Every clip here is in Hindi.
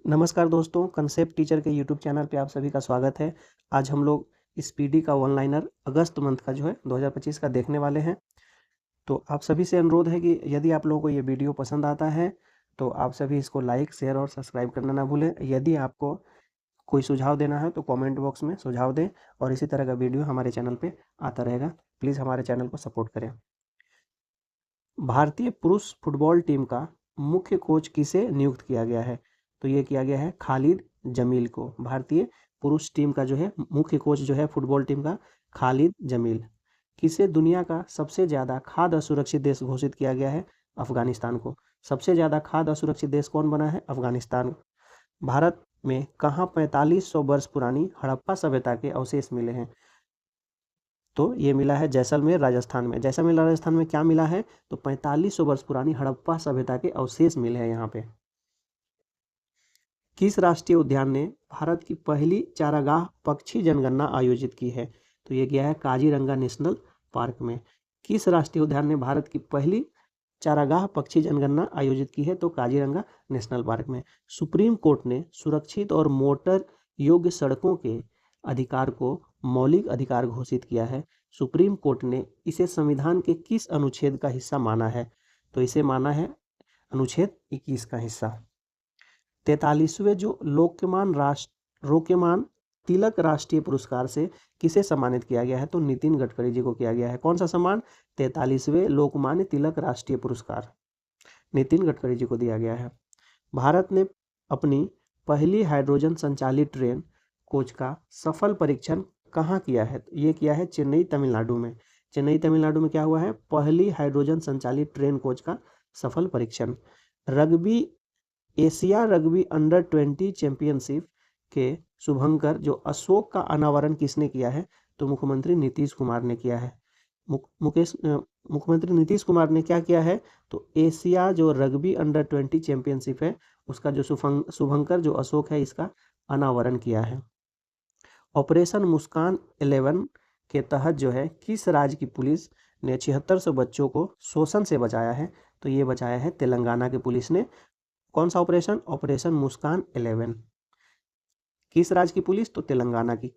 नमस्कार दोस्तों, कंसेप्ट टीचर के यूट्यूब चैनल पे आप सभी का स्वागत है। आज हम लोग स्पीडी का वन लाइनर अगस्त मंथ का जो है 2025 का देखने वाले हैं। तो आप सभी से अनुरोध है कि यदि आप लोगों को ये वीडियो पसंद आता है तो आप सभी इसको लाइक, शेयर और सब्सक्राइब करना ना भूलें। यदि आपको कोई सुझाव देना है तो कमेंट बॉक्स में सुझाव दें और इसी तरह का वीडियो हमारे चैनल पे आता रहेगा। प्लीज़ हमारे चैनल को सपोर्ट करें। भारतीय पुरुष फुटबॉल टीम का मुख्य कोच किसे नियुक्त किया गया है? तो ये किया गया है खालिद जमील को। भारतीय पुरुष टीम का जो है मुख्य कोच जो है फुटबॉल टीम का खालिद जमील। किसे दुनिया का सबसे ज़्यादा खाद्य असुरक्षित देश घोषित किया गया है? अफगानिस्तान को। सबसे ज़्यादा खाद्य असुरक्षित देश कौन बना है? अफगानिस्तान। भारत में कहाँ 4500 वर्ष पुरानी हड़प्पा सभ्यता के अवशेष मिले हैं? तो ये मिला है जैसलमेर राजस्थान में। जैसलमेर राजस्थान में क्या मिला है? तो 4500 वर्ष पुरानी हड़प्पा सभ्यता के अवशेष मिले हैं यहाँ पे। किस राष्ट्रीय उद्यान ने भारत की पहली चारागाह पक्षी जनगणना आयोजित की है? तो ये किया है काजीरंगा नेशनल पार्क में। किस राष्ट्रीय उद्यान ने भारत की पहली चारागाह पक्षी जनगणना आयोजित की है? तो काजीरंगा नेशनल पार्क में। सुप्रीम कोर्ट ने सुरक्षित और मोटर योग्य सड़कों के अधिकार को मौलिक अधिकार घोषित किया है। सुप्रीम कोर्ट ने इसे संविधान के किस अनुच्छेद का हिस्सा माना है? तो इसे माना है अनुच्छेद 21 का हिस्सा। 43वें जो लोकमान तिलक राष्ट्रीय पुरस्कार से किसे सम्मानित किया गया है? तो नितिन गडकरी जी को किया गया है। कौन सा सम्मान? 43वें लोकमान्य तिलक राष्ट्रीय पुरस्कार नितिन गडकरी जी को दिया गया है। भारत ने अपनी पहली हाइड्रोजन संचालित ट्रेन कोच का सफल परीक्षण कहाँ किया है? ये किया है चेन्नई तमिलनाडु में। चेन्नई तमिलनाडु में क्या हुआ है? पहली हाइड्रोजन संचालित ट्रेन कोच का सफल परीक्षण। Rugby Asia rugby under 20 championship के शुभंकर जो अशोक का अनावरण किसने किया है? तो मुख्यमंत्री नीतीश कुमार ने किया है। मुख्यमंत्री नीतीश कुमार ने क्या किया है? तो एशिया जो रग्बी अंडर 20 चैंपियनशिप है उसका जो शुभंकर जो अशोक है इसका अनावरण किया है। ऑपरेशन मुस्कान 11 के तहत जो है किस राज्य की पुलिस ने 7600 बच्चों को शोषण से बचाया है? तो ये बचाया है तेलंगाना की पुलिस ने। कौन सा ऑपरेशन? ऑपरेशन मुस्कान 11। किस राज्य की पुलिस? तो तेलंगाना की।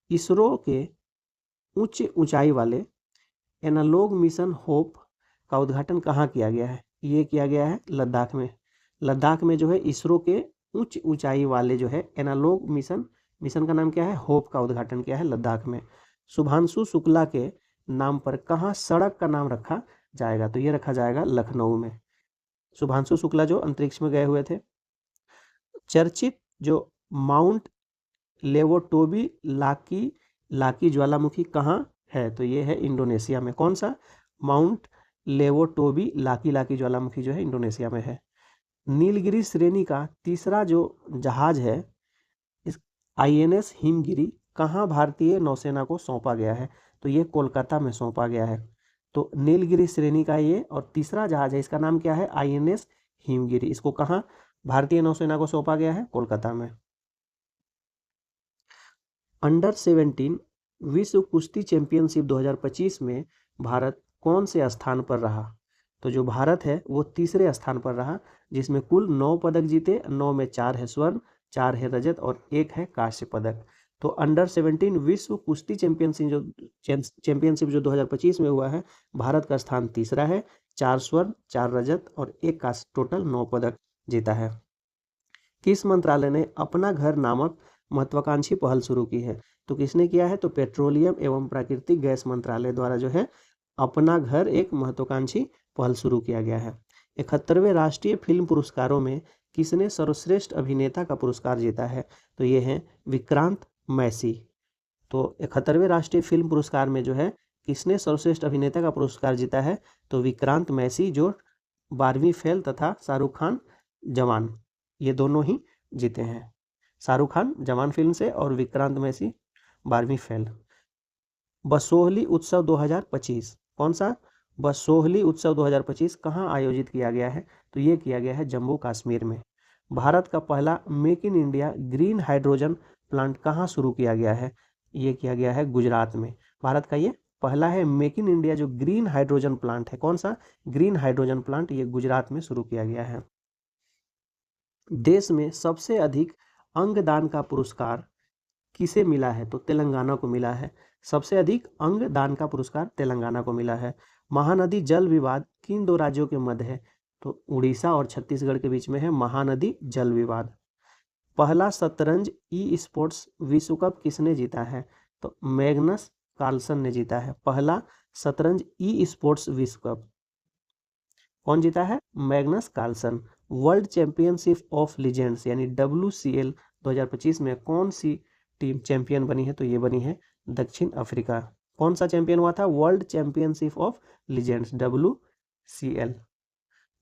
इसरो के उच्च ऊंचाई वाले एनालॉग मिशन होप का उद्घाटन कहाँ किया गया है? ये किया गया है लद्दाख में। लद्दाख में जो है इसरो के उच्च ऊंचाई वाले जो है एनालॉग मिशन का नाम क्या है? होप का उद्घाटन किया है लद्दाख में। शुभांशु शुक्ला के नाम पर कहाँ सड़क का नाम रखा जाएगा? तो ये रखा जाएगा लखनऊ में। शुभांशु शुक्ला जो अंतरिक्ष में गए हुए थे। चर्चित जो माउंट लेवोटोबी लाकी ज्वालामुखी कहाँ है? तो ये है इंडोनेशिया में। कौन सा? माउंट लेवोटोबी लाकी ज्वालामुखी जो है इंडोनेशिया में है। नीलगिरी श्रेणी का तीसरा जो जहाज है इस INS हिमगिरी कहाँ भारतीय नौसेना को सौंपा गया है? तो ये कोलकाता में सौंपा गया है। तो नीलगिरी श्रेणी का ये और तीसरा जहाज है इसका नाम क्या है? INS हिमगिरी। इसको कहाँ भारतीय नौसेना को सौंपा गया है? कोलकाता में। अंडर 17 विश्व कुश्ती चैंपियनशिप 2025 में भारत कौन से स्थान पर रहा? तो जो भारत है वो तीसरे स्थान पर रहा, जिसमें कुल 9 पदक जीते। 9 में 4 है स्वर्ण, 4 है रजत और 1 है कांस्य पदक। तो अंडर 17 विश्व कुश्ती चैंपियनशिप जो 2025 में हुआ है, भारत का स्थान तीसरा है। 4 स्वर्ण, 4 रजत और 1 कांस्य, टोटल 9 पदक जीता है। किस मंत्रालय ने अपना घर नामक महत्वाकांक्षी पहल शुरू की है? तो किसने किया है? तो पेट्रोलियम एवं प्राकृतिक गैस मंत्रालय द्वारा जो है अपना घर एक महत्वाकांक्षी पहल शुरू किया गया है। 71वें राष्ट्रीय फिल्म पुरस्कारों में किसने सर्वश्रेष्ठ अभिनेता का पुरस्कार जीता है? तो ये है विक्रांत मैसी। तो 71वें राष्ट्रीय फिल्म पुरस्कार में जो है किसने सर्वश्रेष्ठ अभिनेता का पुरस्कार जीता है? तो विक्रांत मैसी जो 12वीं फेल तथा शाहरुख खान जवान, ये दोनों ही जीते हैं। शाहरुख खान जवान फिल्म से और विक्रांत मैसी 12वीं फेल। बसोहली उत्सव 2025 कौन सा? बसोहली उत्सव 2025 कहाँ आयोजित किया गया है? तो ये किया गया है जम्मू कश्मीर में। भारत का पहला make in India green hydrogen plant कहाँ शुरू किया गया है? ये किया गया है गुजरात में। भारत का ये पहला है मेक इन इंडिया जो ग्रीन हाइड्रोजन प्लांट है। कौन सा? ग्रीन हाइड्रोजन प्लांट, ये गुजरात में शुरू किया गया है। देश में सबसे अधिक अंगदान का पुरस्कार किसे मिला है? तो तेलंगाना को मिला है। सबसे अधिक अंगदान का पुरस्कार तेलंगाना को मिला है। महानदी जल विवाद किन दो राज्यों के मध्य है? तो उड़ीसा और छत्तीसगढ़ के बीच में है महानदी जल विवाद। पहला शतरंज ई स्पोर्ट्स विश्व कप किसने जीता है? तो मैग्नस कार्लसन ने जीता है पहला शतरंज ई स्पोर्ट्स विश्व कप। कौन जीता है? Magnus Carlsen. World championship of legends यानी WCL 2025 में कौन सी टीम चैंपियन बनी है? तो ये बनी है दक्षिण अफ्रीका। कौन सा चैंपियन हुआ था? World championship of legends WCL।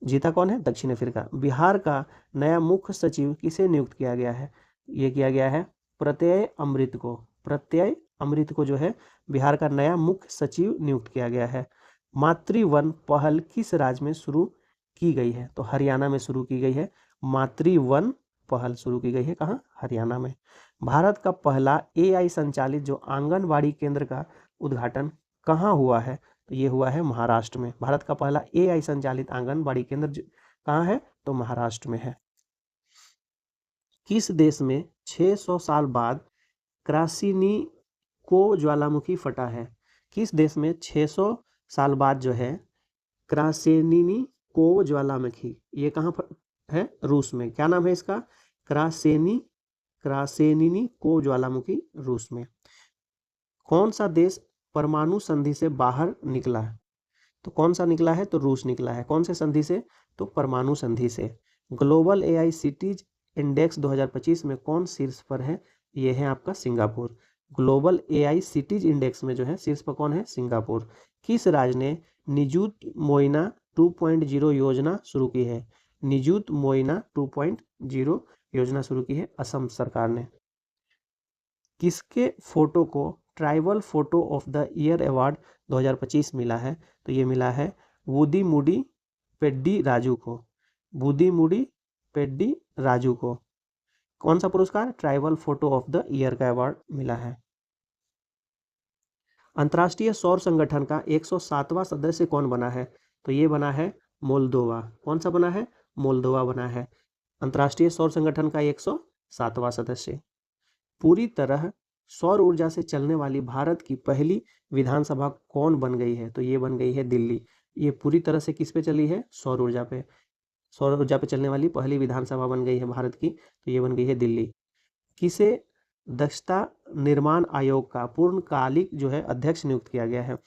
जीता कौन है? दक्षिण अफ्रीका। बिहार का नया मुख्य सचिव किसे नियुक्त किया गया है? ये किया गया है प्रत्यय अमृत को। प्रत्यय अमृत को जो है बिहार का नया मुख्य सचिव नियुक्त किया गया है। मातृवन पहल किस राज्य में शुरू की गई है? तो हरियाणा में शुरू की गई है। मातृवन पहल शुरू की गई है कहाँ? हरियाणा में। भारत का पहला AI संचालित जो आंगनबाड़ी केंद्र का उद्घाटन कहाँ हुआ है? तो ये हुआ है महाराष्ट्र में। भारत का पहला AI संचालित आंगनबाड़ी केंद्र कहाँ है? तो महाराष्ट्र में है। किस देश में 600 साल बाद क्रासिनी को ज्वालामुखी फटा है? किस देश में 600 साल बाद जो है क्रासेनिनी को ज्वालामुखी, ये कहाँ है? रूस में। क्या नाम है इसका? क्रासेनिनी को ज्वालामुखी, रूस में। कौन सा देश परमाणु संधि से बाहर निकला है? तो कौन सा निकला है? तो रूस निकला है। कौन से संधि से? तो परमाणु संधि से। ग्लोबल AI सिटीज इंडेक्स 2025 में कौन शीर्ष पर है? ये है आपका Singapore. Global AI cities index में जो है शीर्ष पर कौन है? सिंगापुर। किस राज्य ने निजुत मोइना 2.0 योजना शुरू की है? निजुत मोइना 2.0 योजना शुरू की है असम सरकार ने। किसके फोटो को tribal photo of the year award 2025 मिला है? तो ये मिला है वुदीमुडी पेड्डी राजू को। वुदीमुडी पेड्डी राजू को कौन सा पुरस्कार? Tribal photo of the year का अवार्ड मिला है। अंतर्राष्ट्रीय सौर संगठन का 107वां सदस्य कौन बना है? तो ये बना है मोल्दोवा। कौन सा बना है? मोल्दोवा बना है अंतर्राष्ट्रीय सौर संगठन का 107वां सदस्य। पूरी तरह सौर ऊर्जा से चलने वाली भारत की पहली विधानसभा कौन बन गई है? तो ये बन गई है दिल्ली। ये पूरी तरह से किस पे चली है? सौर ऊर्जा पे। सौर ऊर्जा पे चलने वाली पहली विधानसभा बन गई है भारत की, तो ये बन गई है दिल्ली। किसे दक्षता निर्माण आयोग का पूर्णकालिक जो है अध्यक्ष नियुक्त किया गया है?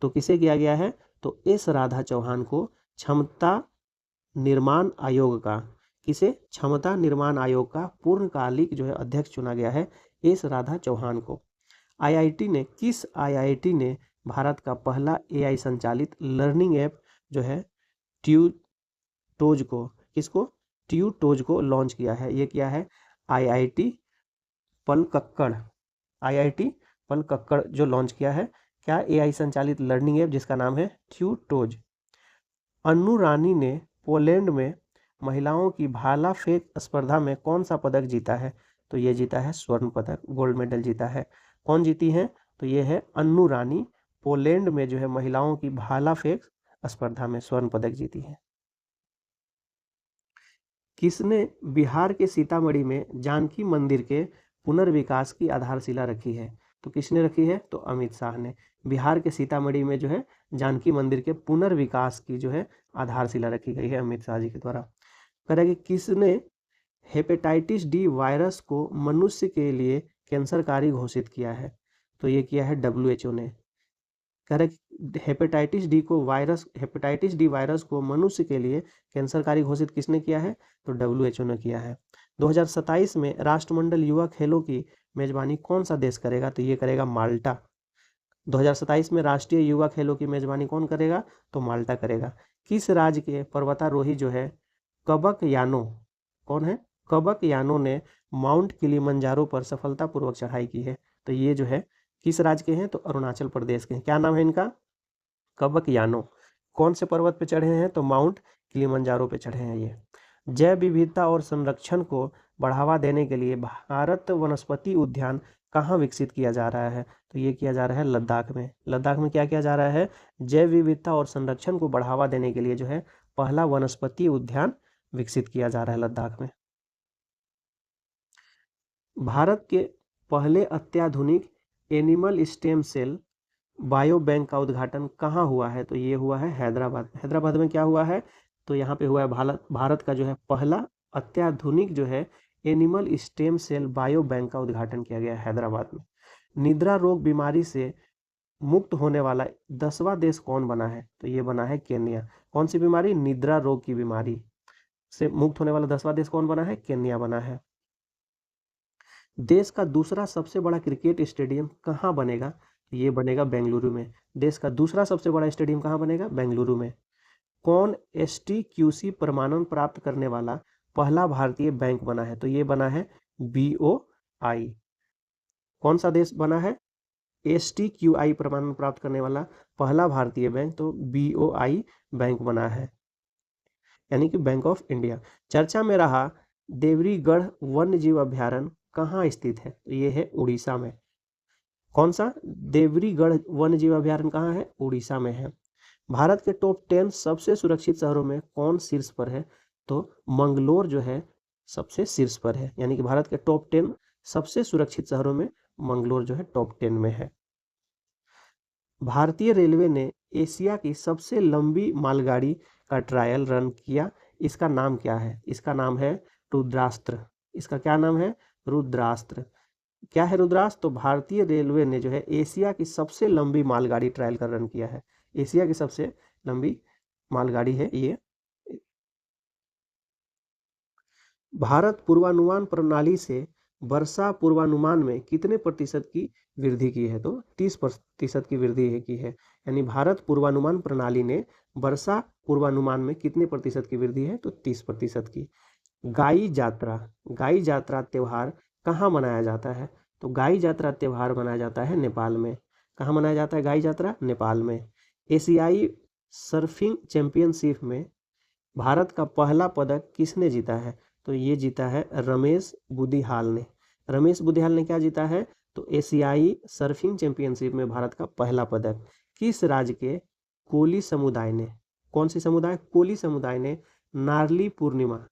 तो किसे किया गया है? तो एस राधा चौहान को क्षमता निर्माण आयोग का, किसे? क्षमता निर्माण आयोग का पूर्णकालिक जो है अध्यक्ष चुना गया है एस राधा चौहान को। किस IIT ने भारत का पहला AI संचालित लर्निंग ऐप जो है ट्यूटोज को, किसको? ट्यूटोज को लॉन्च किया है। ये क्या है? IIT पलक्कड़। IIT पलक्कड़ जो लॉन्च किया है क्या? AI संचालित लर्निंग ऐप जिसका नाम है ट्यूटोज। अन्नू रानी ने पोलैंड में महिलाओं की भाला फेंक स्पर्धा में कौन सा पदक जीता है? तो ये जीता है स्वर्ण पदक, गोल्ड मेडल जीता है। कौन जीती है? तो ये है अन्नू रानी, पोलैंड में जो है महिलाओं की भाला फेंक स्पर्धा में स्वर्ण पदक जीती है। किसने बिहार के सीतामढ़ी में जानकी मंदिर के पुनर्विकास की आधारशिला रखी है? तो किसने रखी है? तो अमित शाह ने। बिहार के सीतामढ़ी में जो है जानकी मंदिर के पुनर्विकास की जो है आधारशिला रखी गई है अमित शाह जी के द्वारा। करेंगे किसने हेपेटाइटिस डी वायरस को मनुष्य के लिए कैंसरकारी घोषित किया है? तो ये किया है WHO ने। करेक्ट। हेपेटाइटिस डी वायरस को मनुष्य के लिए कैंसरकारी घोषित किसने किया है? तो WHO ने किया है। 2027 में राष्ट्रमंडल युवा खेलों की मेजबानी कौन सा देश करेगा? तो ये करेगा माल्टा। 2027 में राष्ट्रीय युवा खेलों की मेजबानी कौन करेगा? तो माल्टा करेगा। किस राज्य के पर्वतारोही जो है कबक यानो, कौन है? कबक यानो ने माउंट किलिमंजारो पर सफलतापूर्वक चढ़ाई की है? तो ये जो है किस राज्य के हैं? तो अरुणाचल प्रदेश के हैं। क्या नाम है इनका? कबक यानो। कौन से पर्वत पे चढ़े हैं? तो माउंट किलिमंजारो पे चढ़े हैं ये। जैव विविधता और संरक्षण को बढ़ावा देने के लिए भारत वनस्पति उद्यान कहाँ विकसित किया जा रहा है? तो ये किया जा रहा है लद्दाख में। लद्दाख में क्या किया जा रहा है? जैव विविधता और संरक्षण को बढ़ावा देने के लिए जो है पहला वनस्पति उद्यान विकसित किया जा रहा है लद्दाख में। भारत के पहले अत्याधुनिक animal stem cell bio bank का उद्घाटन कहाँ हुआ है? तो ये हुआ है हैदराबाद। हैदराबाद में क्या हुआ है? तो यहाँ पे हुआ है भारत का जो है पहला अत्याधुनिक जो है animal stem cell bio bank का उद्घाटन किया गया है हैदराबाद में। निद्रा रोग बीमारी से मुक्त होने वाला 10वां देश कौन बना है? तो ये बना है केन्या। कौन सी बीमारी? निद्रा रोग की बीमारी से मुक्त होने वाला 10वां देश कौन बना है? केन्या बना है। देश का दूसरा सबसे बड़ा क्रिकेट स्टेडियम कहाँ बनेगा? ये बनेगा बेंगलुरु में। देश का दूसरा सबसे बड़ा स्टेडियम कहाँ बनेगा? बेंगलुरु में। कौन STQC प्रमाणन प्राप्त करने वाला पहला भारतीय बैंक बना है? तो ये बना है BOI। कौन सा देश बना है STQI प्रमाणन प्राप्त करने वाला पहला भारतीय बैंक? तो BOI बैंक बना है, यानी कि बैंक ऑफ इंडिया। चर्चा में रहा देवरीगढ़ वन्य जीव अभ्यारण्य कहाँ स्थित है? तो ये है उड़ीसा में। कौन सा? देवरीगढ़ वन्य जीव अभ्यारण्य कहाँ है? उड़ीसा में है। भारत के टॉप 10 सबसे सुरक्षित शहरों में कौन शीर्ष पर है? तो मंगलोर जो है सबसे शीर्ष पर है, यानी कि भारत के टॉप 10 सबसे सुरक्षित शहरों में मंगलोर जो है टॉप 10 में है। भारतीय रेलवे ने एशिया की सबसे लंबी मालगाड़ी का ट्रायल रन किया, इसका नाम क्या है? इसका नाम है रुद्रास्त्र। इसका क्या नाम है? रुद्रास्त्र। क्या है रुद्रास्त्र? तो भारतीय रेलवे ने जो है एशिया की सबसे लंबी मालगाड़ी ट्रायल का रन किया है। एशिया की सबसे लंबी मालगाड़ी है ये। भारत पूर्वानुमान प्रणाली से वर्षा पूर्वानुमान में कितने प्रतिशत की वृद्धि की है? तो 30% की वृद्धि की है, यानी भारत पूर्वानुमान प्रणाली ने वर्षा पूर्वानुमान में कितने प्रतिशत की वृद्धि है? तो 30% की। गाई जात्रा त्योहार कहाँ मनाया जाता है? तो गाई जात्रा त्योहार मनाया जाता है नेपाल में। कहाँ मनाया जाता है गाई जात्रा? नेपाल में। एशियाई सर्फिंग चैंपियनशिप में भारत का पहला पदक किसने जीता है? तो ये जीता है रमेश बुदिहाल ने। रमेश बुदिहाल ने क्या जीता है? तो एशियाई सर्फिंग चैंपियनशिप में भारत का पहला पदक किस राज्य के कोली समुदाय ने, कौन सी समुदाय? कोली समुदाय ने नारली पूर्णिमा,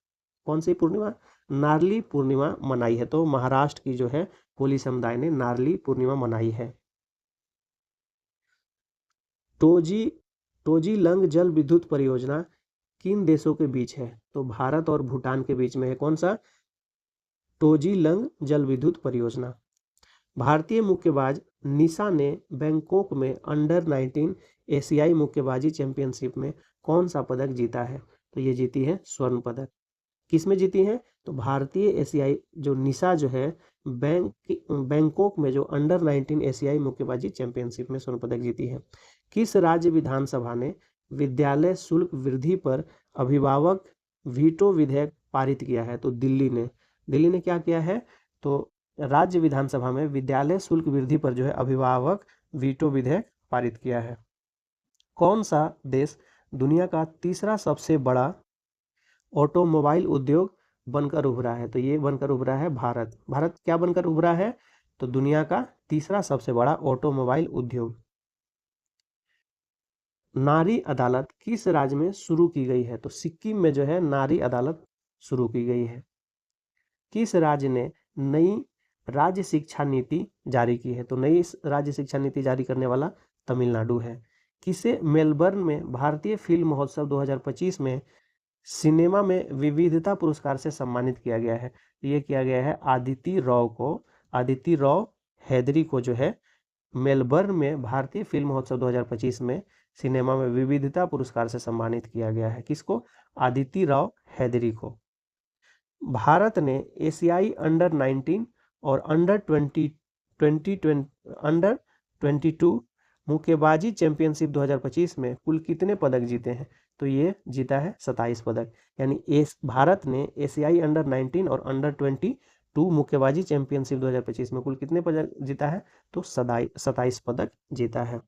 कौन सी पूर्णिमा? नारली पूर्णिमा मनाई है। तो महाराष्ट्र की जो है कोली समुदाय ने नारली पूर्णिमा मनाई है। टोजी लंग जल विद्युत परियोजना किन देशों के बीच है? तो भारत और भूटान के बीच में है। कौन सा? टोजी-लंग जल विद्युत परियोजना। भारतीय मुक्केबाज निशा ने बैंकॉक में अंडर 19 एशियाई मुक्केबाजी चैंपियनशिप में कौन सा पदक जीता है? तो ये जीती है स्वर्ण पदक। किस में जीती है? तो भारतीय एशियाई जो निशा जो है बैंकॉक में जो अंडर 19 एशियाई मुक्केबाजी चैंपियनशिप में स्वर्ण पदक जीती है। किस राज्य विधानसभा ने विद्यालय शुल्क वृद्धि पर अभिभावक वीटो विधेयक पारित किया है? तो दिल्ली ने क्या किया है? तो राज्य विधानसभा में विद्यालय शुल्क वृद्धि पर जो है अभिभावक वीटो विधेयक पारित किया है। कौन सा देश दुनिया का तीसरा सबसे बड़ा ऑटोमोबाइल उद्योग बनकर उभरा है? तो ये बनकर उभरा है भारत। भारत क्या बनकर उभरा है? तो दुनिया का तीसरा सबसे बड़ा ऑटोमोबाइल उद्योग। नारी अदालत किस राज्य में शुरू की गई है? तो सिक्किम में जो है नारी अदालत शुरू की गई है। किस राज्य ने नई राज्य शिक्षा नीति जारी की है? तो नई राज्य शिक्षा नीति जारी करने वाला तमिलनाडु है। किसे मेलबर्न में भारतीय फिल्म महोत्सव 2025 में सिनेमा में विविधता पुरस्कार से सम्मानित किया गया है? ये किया गया है आदिति राव हैदरी को जो है मेलबर्न में भारतीय फिल्म महोत्सव 2025 में सिनेमा में विविधता पुरस्कार से सम्मानित किया गया है। किसको? आदिति राव हैदरी को। भारत ने एशियाई अंडर 19 और अंडर 22 मुक्केबाजी चैंपियनशिप 2025 में कुल कितने पदक जीते हैं? तो ये जीता है 27 पदक, यानी भारत ने एशियाई अंडर 19 और अंडर 22 मुक्केबाजी चैंपियनशिप 2025 में कुल कितने पदक जीता है? तो 27 पदक जीता है।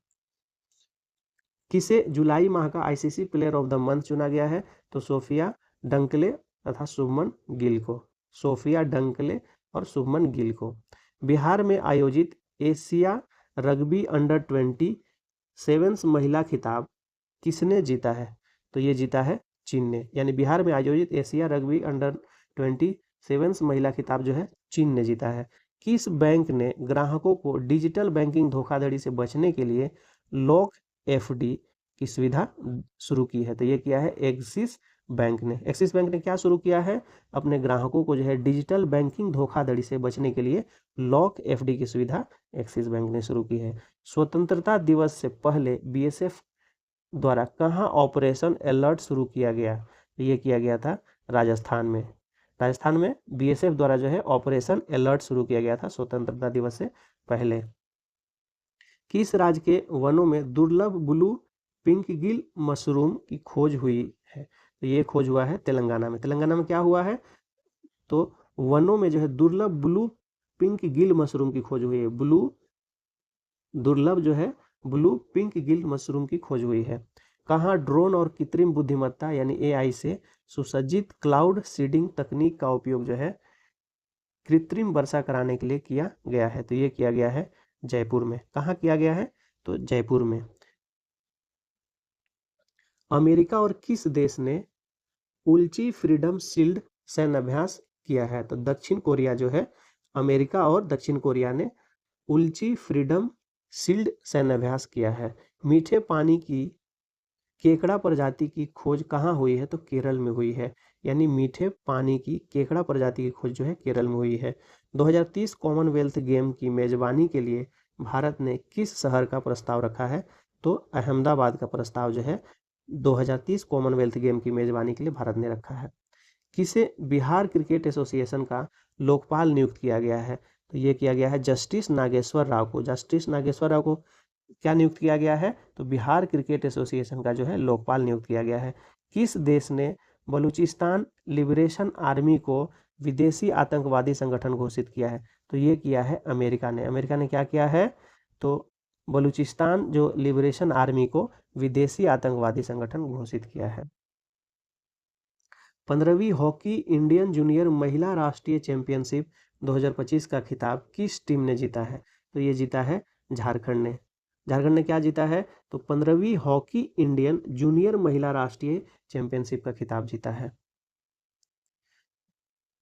किसे जुलाई माह का ICC player of the month चुना गया है? तो सोफिया डंकले तथा शुभमन गिल को। सोफिया डंकले और शुभमन गिल को। बिहार में आयोजित एशिया रग्बी अंडर 20 सेवेंस महिला खिताब किसने जीता है? तो ये जीता है चीन ने, यानी बिहार में आयोजित एशिया रग्बी अंडर 20 सेवेंस महिला खिताब जो है चीन ने जीता है। किस बैंक ने ग्राहकों को डिजिटल बैंकिंग धोखाधड़ी से बचने के लिए लॉक एफडी की सुविधा शुरू की है? तो ये किया है एक्सिस बैंक ने। एक्सिस बैंक ने क्या शुरू किया है? अपने ग्राहकों को जो है डिजिटल बैंकिंग धोखाधड़ी से बचने के लिए लॉक एफडी की सुविधा एक्सिस बैंक ने शुरू की है। स्वतंत्रता दिवस से पहले बीएसएफ द्वारा कहाँ ऑपरेशन अलर्ट शुरू किया गया? ये किया गया था राजस्थान में। राजस्थान में बीएसएफ द्वारा जो है ऑपरेशन अलर्ट शुरू किया गया था स्वतंत्रता दिवस से पहले। किस राज्य के वनों में दुर्लभ ब्लू पिंक गिल मशरूम की खोज हुई है? तो ये खोज हुआ है तेलंगाना में। तेलंगाना में क्या हुआ है? तो वनों में जो है दुर्लभ ब्लू पिंक गिल मशरूम की खोज हुई है। दुर्लभ जो है ब्लू पिंक गिल मशरूम की खोज हुई है। कहाँ ड्रोन और कृत्रिम बुद्धिमत्ता यानी एआई से सुसज्जित क्लाउड सीडिंग तकनीक का उपयोग जो है कृत्रिम वर्षा कराने के लिए किया गया है? तो ये किया गया है जयपुर में। कहाँ किया गया है? तो जयपुर में। अमेरिका और किस देश ने उल्ची फ्रीडम शील्ड सैन्य अभ्यास किया है? तो दक्षिण कोरिया जो है, अमेरिका और दक्षिण कोरिया ने उल्ची फ्रीडम शील्ड सैन्य अभ्यास किया है। मीठे पानी की केकड़ा प्रजाति की खोज कहाँ हुई है? तो केरल में हुई है। यानी मीठे पानी की केकड़ा प्रजाति की खोज जो है केरल में हुई है। 2030 कॉमनवेल्थ गेम की मेजबानी के लिए भारत ने किस शहर का प्रस्ताव रखा है? तो अहमदाबाद का प्रस्ताव जो है 2030 कॉमनवेल्थ गेम की मेजबानी के लिए भारत ने रखा है। किसे बिहार क्रिकेट एसोसिएशन का लोकपाल नियुक्त किया गया है? तो ये किया गया है जस्टिस नागेश्वर राव को। जस्टिस नागेश्वर राव को क्या नियुक्त किया गया है? तो बिहार क्रिकेट एसोसिएशन का जो है लोकपाल नियुक्त किया गया है। किस देश ने बलूचिस्तान लिबरेशन आर्मी को विदेशी आतंकवादी संगठन घोषित किया है? तो ये किया है अमेरिका ने। अमेरिका ने क्या किया है? तो बलूचिस्तान जो लिबरेशन आर्मी को विदेशी आतंकवादी संगठन घोषित किया है। 15वीं हॉकी इंडियन जूनियर महिला राष्ट्रीय चैंपियनशिप 2025 का खिताब किस टीम ने जीता है? तो ये जीता है झारखंड ने। झारखंड ने क्या जीता है? तो 15वीं हॉकी इंडियन जूनियर महिला राष्ट्रीय चैंपियनशिप का खिताब जीता है।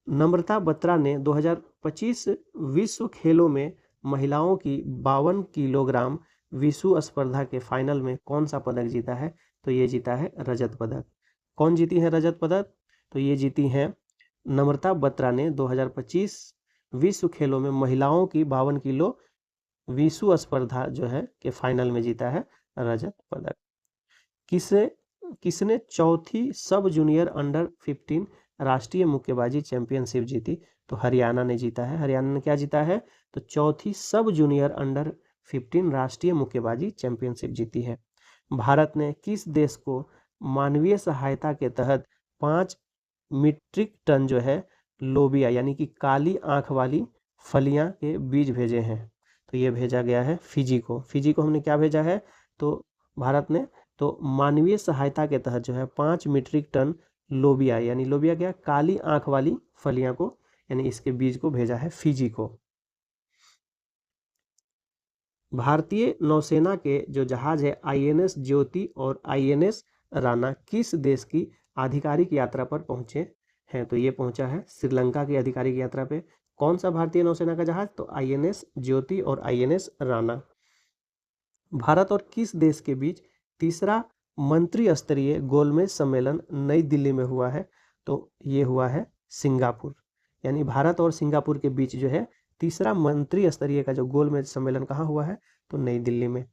नम्रता बत्रा ने 2025 विश्व खेलों में महिलाओं की 52 किलोग्राम विश्व स्पर्धा के फाइनल में कौन सा पदक जीता है? तो ये जीता है रजत पदक। कौन जीती है रजत पदक? तो ये जीती हैं नम्रता बत्रा ने 2025 विश्व खेलों में महिलाओं की 52 किलो विश्व स्पर्धा जो है के फाइनल में जीता है रजत पदक। किसने चौथी सब जूनियर अंडर 15 राष्ट्रीय मुक्केबाजी चैंपियनशिप जीती? तो हरियाणा ने जीता है। हरियाणा ने क्या जीता है? तो चौथी सब जूनियर अंडर 15 राष्ट्रीय मुक्केबाजी चैंपियनशिप जीती है। भारत ने किस देश को मानवीय सहायता के तहत 5 मीट्रिक टन जो है लोबिया यानी कि काली आंख वाली फलियां के बीज भेजे हैं? तो ये भेजा गया है फिजी को। फिजी को हमने क्या भेजा है? तो भारत ने तो मानवीय सहायता के तहत जो है 5 मीट्रिक टन लोबिया यानी लोबिया क्या, काली आंख वाली फलियां को यानी इसके बीज को भेजा है फिजी को। भारतीय नौसेना के जो जहाज है आईएनएस ज्योति और आईएनएस राणा किस देश की आधिकारिक यात्रा पर पहुंचे हैं? तो ये पहुंचा है श्रीलंका की आधिकारिक यात्रा पे। कौन सा भारतीय नौसेना का जहाज? तो आईएनएस ज्योति और आईएनएस राणा। भारत और किस देश के बीच तीसरा मंत्री स्तरीय गोलमेज सम्मेलन नई दिल्ली में हुआ है? तो ये हुआ है सिंगापुर। यानी भारत और सिंगापुर के बीच जो है तीसरा मंत्री स्तरीय का जो गोलमेज सम्मेलन कहाँ हुआ है? तो नई दिल्ली में।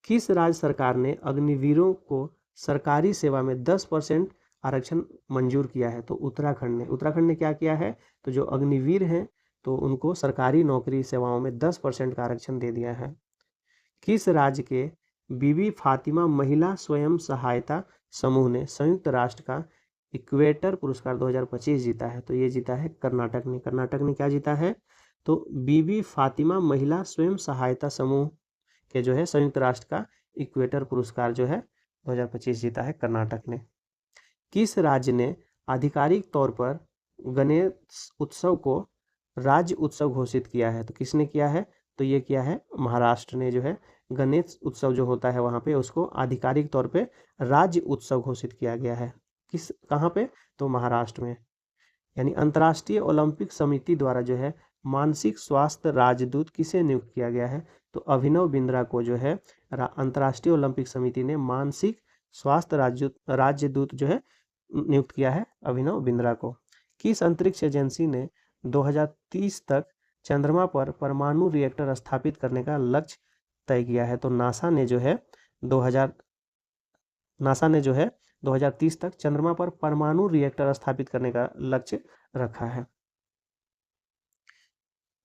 किस राज्य सरकार ने अग्निवीरों को सरकारी सेवा में 10% आरक्षण मंजूर किया है? तो उत्तराखंड ने। उत्तराखंड ने क्या किया है? तो जो अग्निवीर हैं तो उनको सरकारी नौकरी सेवाओं में 10% का आरक्षण दे दिया है। किस राज्य के बीबी फातिमा महिला स्वयं सहायता समूह ने संयुक्त राष्ट्र का इक्वेटर पुरस्कार 2025 जीता है? तो ये जीता है कर्नाटक ने। कर्नाटक ने क्या जीता है? तो बीबी फातिमा महिला स्वयं सहायता समूह के जो है संयुक्त राष्ट्र का इक्वेटर पुरस्कार जो है 2025 जीता है कर्नाटक ने। किस राज्य ने आधिकारिक तौर पर गणेश उत्सव को राज्य उत्सव घोषित किया है? तो किसने किया है? तो ये किया है महाराष्ट्र ने। जो है गणेश उत्सव जो होता है वहाँ पे उसको आधिकारिक तौर पे राज्य उत्सव घोषित किया गया है। कहाँ पे? तो महाराष्ट्र में। यानी अंतर्राष्ट्रीय ओलंपिक समिति द्वारा जो है मानसिक स्वास्थ्य राजदूत किसे नियुक्त किया गया है? तो अभिनव बिंद्रा को जो है अंतर्राष्ट्रीय ओलंपिक समिति ने मानसिक स्वास्थ्य राजदूत जो है नियुक्त किया है अभिनव बिंद्रा को। किस अंतरिक्ष एजेंसी ने 2030 तक चंद्रमा पर परमाणु रिएक्टर स्थापित करने का लक्ष्य तय किया है? तो नासा ने जो है 2030 तक चंद्रमा पर परमाणु रिएक्टर स्थापित करने का लक्ष्य रखा है।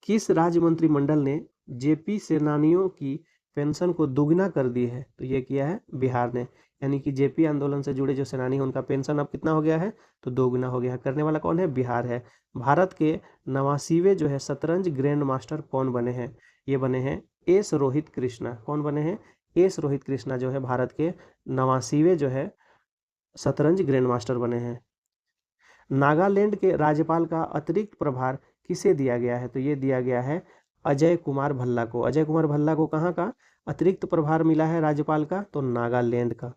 किस राज्य मंत्रिमंडल ने जेपी सेनानियों की पेंशन को दुगना कर दी है? तो ये किया है बिहार ने। यानी कि जेपी आंदोलन से जुड़े जो सेनानी हैं उनका पेंशन अब कितना हो गया है? तो दोगुना हो गया है। करने वाला कौन है? बिहार है। भारत के 89वें जो है शतरंज ग्रैंड मास्टर कौन बने हैं? ये बने हैं एस रोहित कृष्णा। कौन बने हैं? एस रोहित कृष्णा जो है भारत के 89वें जो है शतरंज ग्रैंड मास्टर बने हैं। नागालैंड के राज्यपाल का अतिरिक्त प्रभार किसे दिया गया है? तो ये दिया गया है अजय कुमार भल्ला को। अजय कुमार भल्ला को कहाँ का अतिरिक्त प्रभार मिला है राज्यपाल का? तो नागालैंड का।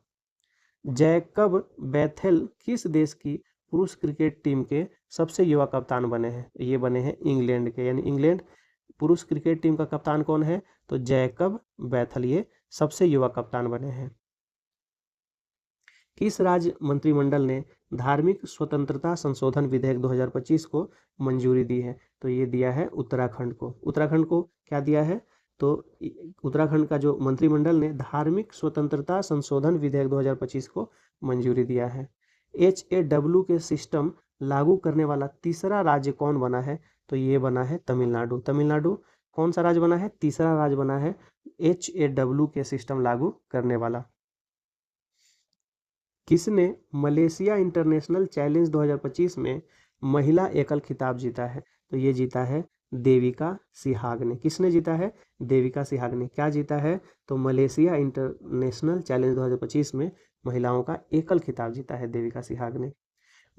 जैकब बैथेल किस देश की पुरुष क्रिकेट टीम के सबसे युवा कप्तान बने हैं? ये बने हैं इंग्लैंड के। यानी इंग्लैंड पुरुष क्रिकेट टीम का कप्तान कौन है? तो जैकब बैथेल ये सबसे युवा कप्तान बने हैं। किस राज्य मंत्रिमंडल ने धार्मिक स्वतंत्रता संशोधन विधेयक 2025 को मंजूरी दी है? तो ये दिया है उत्तराखंड को। उत्तराखंड को क्या दिया है? तो उत्तराखंड का जो मंत्रिमंडल ने धार्मिक स्वतंत्रता संशोधन विधेयक 2025 को मंजूरी दिया है। HAW के सिस्टम लागू करने वाला तीसरा राज्य कौन बना है? तो ये बना है तमिलनाडु। तमिलनाडु कौन सा राज्य बना है? तीसरा राज्य बना है HAW के सिस्टम लागू करने वाला। किसने मलेशिया इंटरनेशनल चैलेंज 2025 में महिला एकल खिताब जीता है? तो ये जीता है देविका सिहाग ने। किसने जीता है? देविका सिहाग ने। क्या जीता है? तो मलेशिया इंटरनेशनल चैलेंज 2025 में महिलाओं का एकल खिताब जीता है देविका सिहाग ने।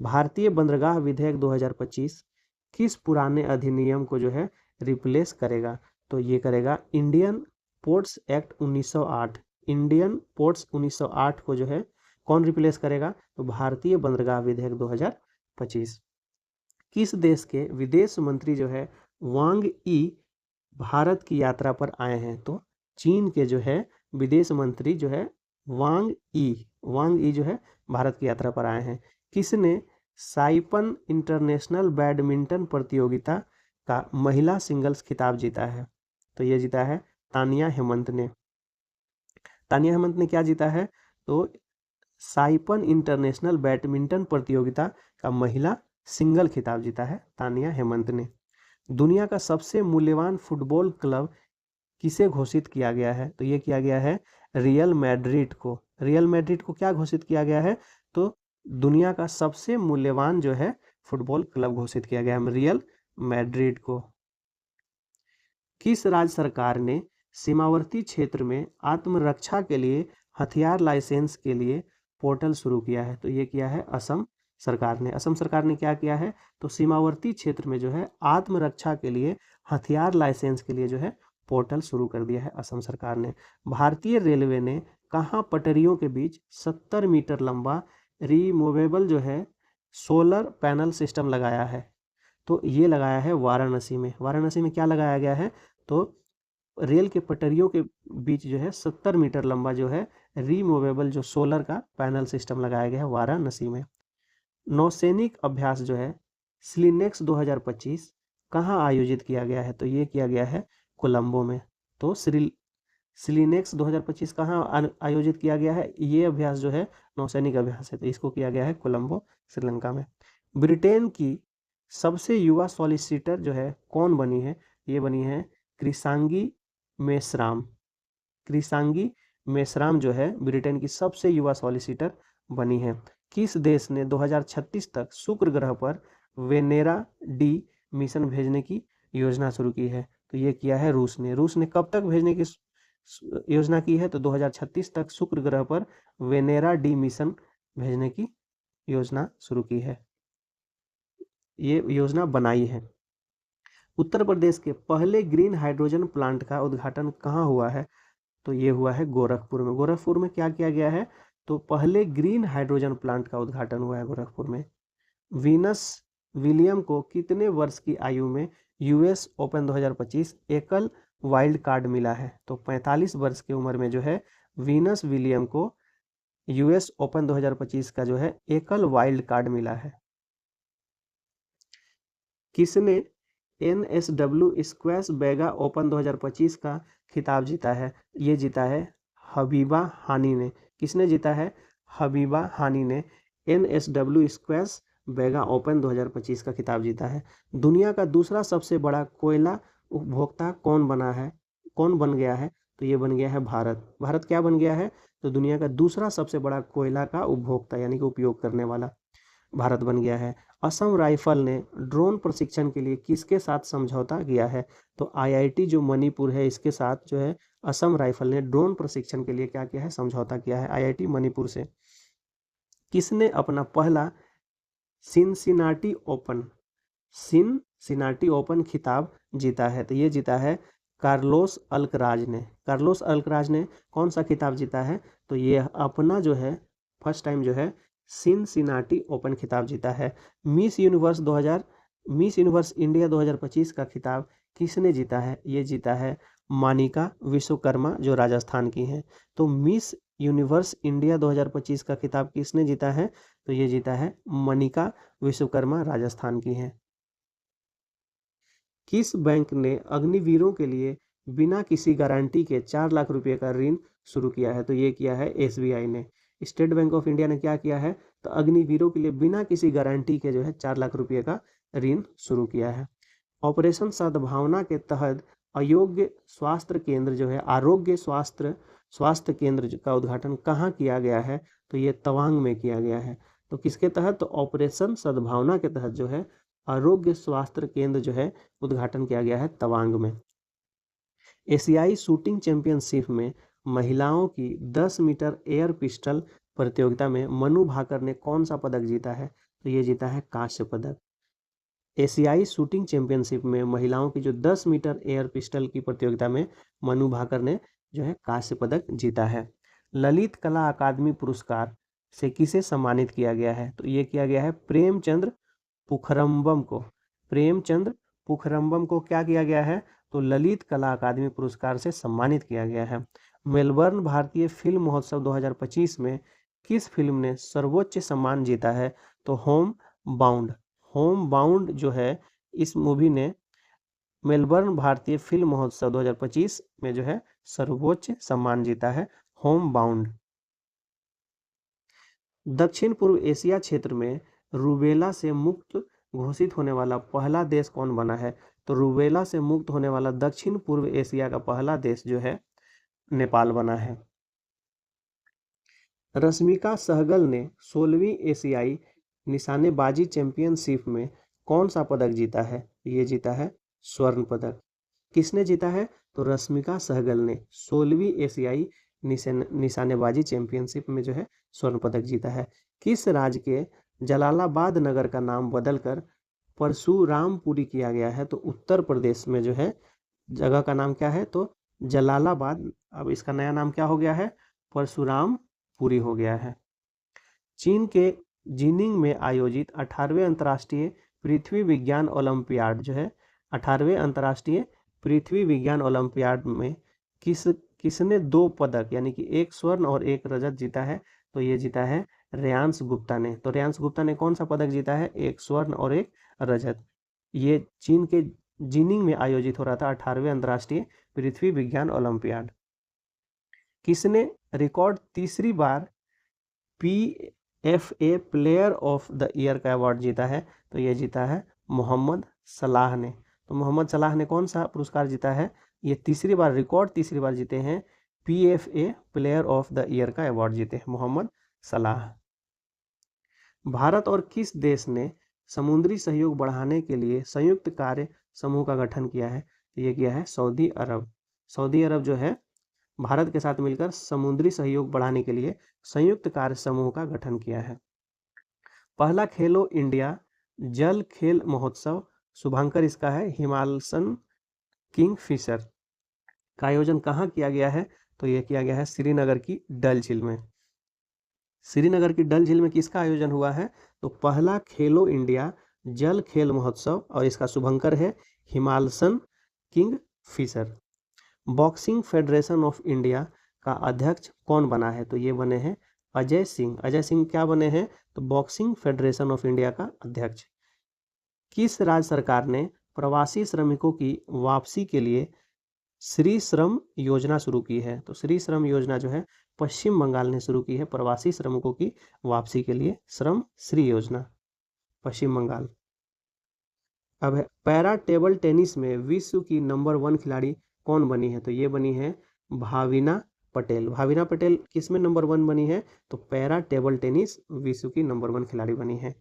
भारतीय बंदरगाह विधेयक 2025 किस पुराने अधिनियम को जो है रिप्लेस करेगा? तो ये करेगा Indian ports act 1908। Indian ports 1908 को जो है कौन रिप्लेस करेगा? तो भारतीय बंदरगाह विधेयक 2025। किस देश के विदेश मंत्री जो है वांग ई भारत की यात्रा पर आए हैं? तो चीन के जो है विदेश मंत्री जो है वांग ई जो है भारत की यात्रा पर आए हैं। किसने साइपन इंटरनेशनल बैडमिंटन प्रतियोगिता का महिला सिंगल्स खिताब जीता है? तो ये जीता है तानिया हेमंत ने। तानिया हेमंत ने क्या जीता है? तो साइपन इंटरनेशनल बैडमिंटन प्रतियोगिता का महिला सिंगल खिताब जीता है तानिया हेमंत ने। दुनिया का सबसे मूल्यवान फुटबॉल क्लब किसे घोषित किया गया है? तो ये किया गया है रियल मैड्रिड को। रियल मैड्रिड को क्या घोषित किया गया है? तो दुनिया का सबसे मूल्यवान जो है फुटबॉल क्लब घोषित किया गया है रियल मैड्रिड को। किस राज्य सरकार ने सीमावर्ती क्षेत्र में आत्मरक्षा के लिए हथियार लाइसेंस के लिए पोर्टल शुरू किया है? तो ये किया है असम सरकार ने। असम सरकार ने क्या किया है? तो सीमावर्ती क्षेत्र में जो है आत्मरक्षा के लिए हथियार लाइसेंस के लिए जो है पोर्टल शुरू कर दिया है असम सरकार ने। भारतीय रेलवे ने कहाँ पटरियों के बीच 70 मीटर लंबा रिमूवेबल जो है सोलर पैनल सिस्टम लगाया है? तो ये लगाया है वाराणसी में। वाराणसी में क्या लगाया गया है? तो रेल के पटरियों के बीच जो है 70 मीटर लंबा जो है रिमूवेबल जो सोलर का पैनल सिस्टम लगाया गया है वाराणसी में। नौसैनिक अभ्यास जो है स्लिनेक्स 2025 कहाँ आयोजित किया गया है? तो ये किया गया है कोलंबो में। तो स्लिनेक्स 2025 कहाँ आयोजित किया गया है? ये अभ्यास जो है नौसैनिक अभ्यास है, तो इसको किया गया है कोलंबो श्रीलंका में। ब्रिटेन की सबसे युवा सॉलिसिटर जो है कौन बनी है? ये बनी है कृषांगी मेश्राम। कृषांगी मेश्राम जो है ब्रिटेन की सबसे युवा सॉलिसिटर बनी है। किस देश ने 2036 तक शुक्र ग्रह पर वेनेरा डी मिशन भेजने की योजना शुरू की है? तो ये किया है रूस ने। रूस ने कब तक भेजने की योजना की है? तो 2036 तक शुक्र ग्रह पर वेनेरा डी मिशन भेजने की योजना शुरू की है, ये योजना बनाई है। उत्तर प्रदेश के पहले ग्रीन हाइड्रोजन प्लांट का उद्घाटन कहाँ हुआ है? तो ये हुआ है गोरखपुर में। गोरखपुर में क्या किया गया है? तो पहले ग्रीन हाइड्रोजन प्लांट का उद्घाटन हुआ है गोरखपुर में। विलियम को कितने वर्ष की आयु में यूएस ओपन 2025 एकल वाइल्ड कार्ड मिला है? तो 45 वर्ष की उम्र में जो है वीनस विलियम को यूएस ओपन 2025 का जो है एकल वाइल्ड कार्ड मिला है। किसने एनएसडब्ल्यू स्क्वैश बैगा ओपन 2025 का खिताब जीता है? ये जीता है हबीबा हानी ने। किसने जीता है? हबीबा हानी ने एनएसडब्ल्यू स्क्वैश बैगा ओपन 2025 का खिताब जीता है। दुनिया का दूसरा सबसे बड़ा कोयला उपभोक्ता कौन बन गया है? तो ये बन गया है भारत। भारत क्या बन गया है? तो दुनिया का दूसरा सबसे बड़ा कोयला का उपभोक्ता यानी कि उपयोग करने वाला भारत बन गया है। असम राइफल ने ड्रोन प्रशिक्षण के लिए किसके साथ समझौता किया है? तो आईआईटी जो मणिपुर है इसके साथ जो है असम राइफल ने ड्रोन प्रशिक्षण के लिए क्या किया है? समझौता किया है आईआईटी मणिपुर से। किसने अपना पहला सिनसिनाटी ओपन खिताब जीता है? तो ये जीता है कार्लोस अल्कराज ने। कार्लोस अल्कराज ने कौन सा खिताब जीता है? तो ये अपना जो है फर्स्ट टाइम जो है सिनसिनाटी ओपन खिताब जीता है। मिस यूनिवर्स इंडिया 2025 का खिताब किसने जीता है? ये जीता है मानिका विश्वकर्मा जो राजस्थान की हैं। तो मिस यूनिवर्स इंडिया 2025 का खिताब किसने जीता है? तो ये जीता है मनिका विश्वकर्मा राजस्थान की हैं। किस बैंक ने अग्निवीरों के लिए बिना किसी गारंटी के 4 लाख रुपए का ऋण शुरू किया है? तो ये किया है एसबीआई ने। स्टेट बैंक ऑफ इंडिया ने क्या किया है? तो अग्निवीरों के लिए बिना किसी गारंटी के जो है 4 लाख रुपए का ऋण शुरू किया है। ऑपरेशन सद्भावना के तहत आरोग्य स्वास्थ्य केंद्र का उद्घाटन कहाँ किया गया है? तो ये तवांग में किया गया है। तो किसके तहत? तो ऑपरेशन सद्भावना के तहत जो है आरोग्य स्वास्थ्य केंद्र जो है उद्घाटन किया गया है तवांग में। एशियाई शूटिंग चैंपियनशिप में महिलाओं की 10 मीटर एयर पिस्टल प्रतियोगिता में मनु भाकर ने कौन सा पदक जीता है? तो ये जीता है कांस्य पदक। एशियाई शूटिंग चैंपियनशिप में महिलाओं की जो 10 मीटर एयर पिस्टल की प्रतियोगिता में मनु भाकर ने जो है कांस्य पदक जीता है। ललित कला अकादमी पुरस्कार से किसे सम्मानित किया गया है? तो ये किया गया है प्रेमचंद पुखरम्बम को। प्रेमचंद पुखरम्बम को क्या किया गया है? तो ललित कला अकादमी पुरस्कार से सम्मानित किया गया है। मेलबर्न भारतीय फिल्म महोत्सव 2025 में किस फिल्म ने सर्वोच्च सम्मान जीता है? तो होम बाउंड जो है इस मूवी ने मेलबर्न भारतीय फिल्म महोत्सव 2025 में जो है सर्वोच्च सम्मान जीता है होम बाउंड। दक्षिण पूर्व एशिया क्षेत्र में रूबेला से मुक्त घोषित होने वाला पहला देश कौन बना है? तो रूबेला से मुक्त होने वाला दक्षिण पूर्व एशिया का पहला देश जो है नेपाल बना है। रश्मिका सहगल ने 16वीं एशियाई निशानेबाजी चैंपियनशिप में कौन सा पदक जीता है? ये जीता है स्वर्ण पदक। किसने जीता है? तो रश्मिका सहगल ने 16वीं एशियाई निशानेबाजी चैंपियनशिप में जो है स्वर्ण पदक जीता है। किस राज्य के जलालाबाद नगर का नाम बदलकर परशुरामपुरी किया गया है? तो उत्तर प्रदेश में जो है जगह का नाम क्या है? तो जलालाबाद। अब इसका नया नाम क्या हो गया है? परशुरामपुरी हो गया है। चीन के जिनिंग में आयोजित 18वें अंतर्राष्ट्रीय पृथ्वी विज्ञान ओलंपियाड जो है 18वें अंतर्राष्ट्रीय पृथ्वी विज्ञान ओलंपियाड में किसने 2 पदक यानी कि 1 स्वर्ण और 1 रजत जीता है? तो ये जीता है रेयांश गुप्ता ने। तो रेयांश गुप्ता ने कौन सा पदक जीता है? 1 स्वर्ण और 1 रजत। ये चीन के जिनिंग में आयोजित हो रहा था 18वें अंतर्राष्ट्रीय पृथ्वी विज्ञान ओलंपियाड। किसने रिकॉर्ड तीसरी बार PFA player of the year का अवार्ड जीता है? तो ये जीता है मोहम्मद सलाह ने। तो मोहम्मद सलाह ने कौन सा पुरस्कार जीता है? ये तीसरी बार जीते हैं PFA player of the year का अवार्ड जीते हैं मोहम्मद सलाह। भारत और किस देश ने समुद्री सहयोग बढ़ाने के लिए संयुक्त कार्य समूह का गठन किया है? तो ये किया है सऊदी अरब। सऊदी अरब जो है भारत के साथ मिलकर समुद्री सहयोग बढ़ाने के लिए संयुक्त कार्य समूह का गठन किया है। पहला खेलो इंडिया जल खेल महोत्सव शुभांकर इसका है हिमालयन किंगफिशर का आयोजन कहाँ किया गया है? तो यह किया गया है श्रीनगर की डल झील में। श्रीनगर की डल झील में किसका आयोजन हुआ है? तो पहला खेलो इंडिया जल खेल महोत्सव और इसका शुभंकर है Himalayan kingfisher. Boxing federation of India का अध्यक्ष कौन बना है? तो ये बने हैं अजय सिंह। अजय सिंह क्या बने हैं? तो बॉक्सिंग फेडरेशन ऑफ इंडिया का अध्यक्ष। किस राज्य सरकार ने प्रवासी श्रमिकों की वापसी के लिए श्री श्रम योजना शुरू की है? तो श्री श्रम योजना जो है पश्चिम बंगाल ने शुरू की है प्रवासी श्रमिकों की वापसी के लिए, श्रम श्री योजना, पश्चिम बंगाल। अब है पैरा टेबल टेनिस में विश्व की नंबर 1 खिलाड़ी कौन बनी है? तो ये बनी है भाविना पटेल। भाविना पटेल किस में नंबर 1 बनी है? तो पैरा टेबल टेनिस विश्व की नंबर 1 खिलाड़ी बनी है।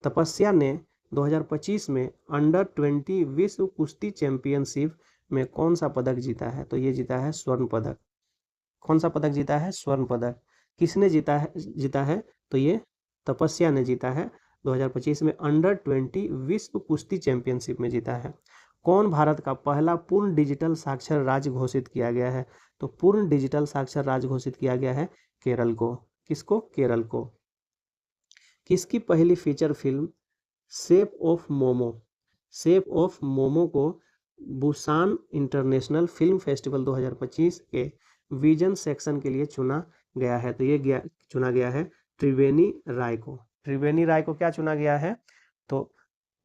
तपस्या ने 2025 में अंडर 20 विश्व कुश्ती चैंपियनशिप में कौन सा पदक जीता है? तो ये जीता है स्वर्ण पदक। कौन सा पदक जीता है? स्वर्ण पदक। किसने जीता है? तो ये तपस्या ने जीता है। 2025 में अंडर 20 विश्व कुश्ती चैंपियनशिप में जीता है। कौन भारत का पहला पूर्ण डिजिटल साक्षर राज्य घोषित किया गया है? तो पूर्ण डिजिटल साक्षर राज्य घोषित किया गया है केरल को। किसको? केरल को। किसकी पहली feature film shape of momo को बुसान इंटरनेशनल फिल्म फेस्टिवल 2025 के विजन सेक्शन के लिए चुना गया है? तो ये चुना गया है त्रिवेणी राय को। त्रिवेणी राय को क्या चुना गया है? तो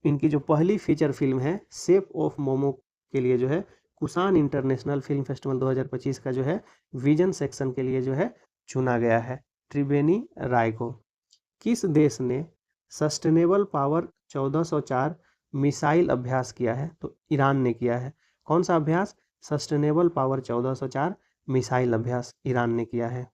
इनकी जो पहली फीचर फिल्म है शेप ऑफ मोमो के लिए जो है बुसान इंटरनेशनल फिल्म फेस्टिवल 2025 का जो है विजन सेक्शन के लिए जो है चुना गया है त्रिवेणी राय को। किस देश ने सस्टेनेबल पावर 1404 मिसाइल अभ्यास किया है? तो ईरान ने किया है। कौन सा अभ्यास? सस्टेनेबल पावर 1404 मिसाइल अभ्यास ईरान ने किया है।